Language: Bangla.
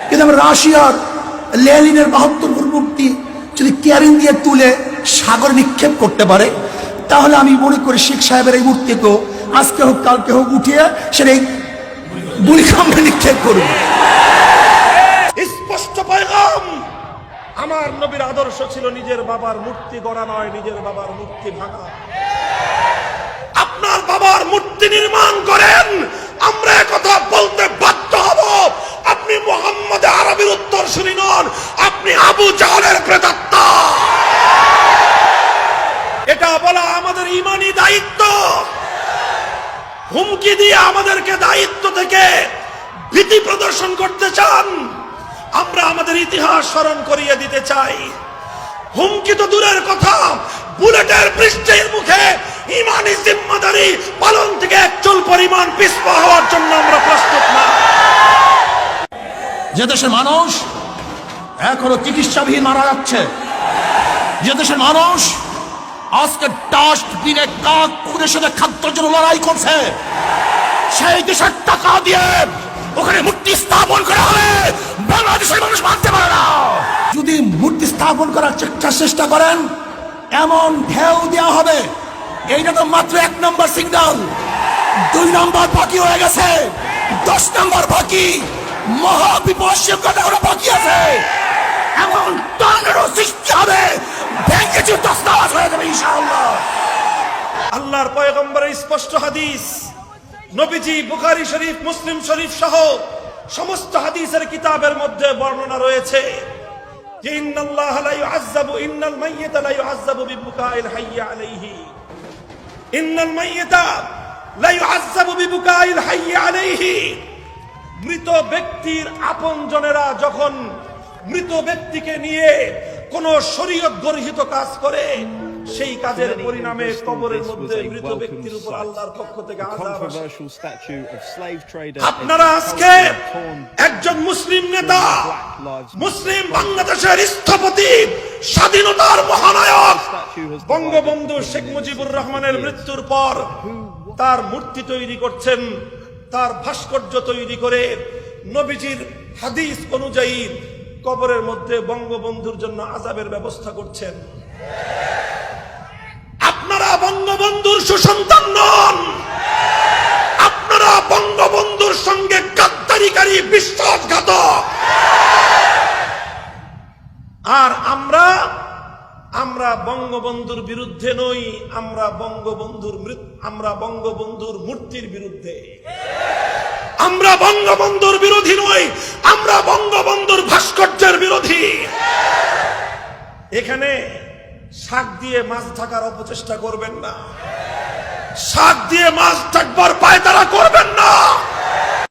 কিন্তু আমরা রাশিয়ার লেনিনের 72 ফুট মূর্তি যদি ক্যারিং দিয়ে তুলে সাগর নিক্ষেপ করতে পারে, তাহলে আমি মনে করি শেখ সাহেবের এই মূর্তিকেও আজকে হোক কালকে হোক উঠিয়ে সেটা বুড়িখাম্বে নিক্ষেপ করবে। স্পষ্ট পয়গাম। আমার নবীর আদর্শ ছিল নিজের বাবার মূর্তি গড়া নয়, নিজের বাবার মূর্তি ভাঙা। আপনার বাবার মূর্তি নির্মাণ করেন, আমরা কথা বলতে বাধ্য হব। আপনি মুহাম্মদ আরবির উত্তরসূরি নন, আপনি আবু জাহলের প্রেতাত্মা। এটা বলা আমাদের ঈমানি দায়িত্ব। হুমকি দিয়ে আমাদেরকে দায়িত্ব থেকে ভীতি প্রদর্শন করতে চান। আমরা আমাদের ইতিহাস স্মরণ করিয়ে দিতে চাই। হুমকি তো দূরের কথা, বুলেটের পৃষ্ঠের মুখে ঈমানি জিম্মাদারি পালন থেকে এক চুল পরিমাণ পিছপা হওয়ার জন্য আমরা প্রস্তুত না। যে দেশের মানুষ এখনো চিকিৎসাবিহীন মারা যাচ্ছে, যে দেশের মানুষ আজকে ডাস্টবিনে কাক কুকুরের সাথে খাদ্যের জন্য লড়াই করছে, সেই দেশের টাকা দিয়ে ওখানে মূর্তি স্থাপন করা হবে, বাংলাদেশের মানুষ মানতে পারে না। যদি মূর্তি স্থাপন করার চেষ্টা করেন, এমন ঢেউ দেওয়া হবে, এইটা তো মাত্র 1 নম্বর সিগন্যাল। 2 নম্বর বাকি হয়ে গেছে, 10 নম্বর বাকি, মহাবিপদ বাকি আছে। এমন টর্নেডো সৃষ্টি হবে, ভেঙে তছনছ হয়ে যাবে ইনশাআল্লাহ। আল্লাহর পয়গম্বরের স্পষ্ট হাদিস, নবীজি বুখারী শরীফ, মুসলিম শরীফ সহ সমস্ত হাদিসের কিতাবের মধ্যে বর্ণনা রয়েছে যে ইন্নাল্লাহ লা ইউআযাবু ইন্নাল মাইয়িতা লা ইউআযাবু বিবুকাইল হাইয়্যি আলাইহি। ইন্নাল মাইয়িতা লা ইউআযাবু বিবুকাইল হাইয়্যি আলাইহি। মৃত ব্যক্তির আপনজনেরা যখন মৃত ব্যক্তিকে নিয়ে কোন শরীয়ত গর্হিত কাজ করে, সেই কাজের পরিণামে কবরের মধ্যে মৃত ব্যক্তির উপর আল্লাহর পক্ষ থেকে আযাব আসে। আপনারা আজকে একজন মুসলিম নেতা, মুসলিম বাংলাদেশের স্থপতি, স্বাধীনতার মহানায়ক বঙ্গবন্ধু শেখ মুজিবুর রহমানের মৃত্যুর পর তার মূর্তি তৈরি করছেন, তার ভাস্কর্য তৈরি করে নবীজির হাদিস অনুযায়ী কবরের মধ্যে বঙ্গবন্ধুর জন্য আযাবের ব্যবস্থা করছেন। আপনারা বঙ্গবন্ধুর সুসন্তান নন, আপনারা বঙ্গবন্ধুর সঙ্গে গাদ্দারিকারী বিশ্বাসঘাতক। আর আমরা বঙ্গবন্ধুর বিরুদ্ধে নই, আমরা বঙ্গবন্ধুর মূর্তির বিরুদ্ধে। আমরা বঙ্গবন্ধুর বিরোধী নই, আমরা বঙ্গবন্ধুর ভাস্কর্যের বিরোধী। এখানে শাক দিয়ে মাছ ঢাকার অপচেষ্টা করবেন না, শাক দিয়ে মাছ ঢাকবার পায়তারা করবেন না।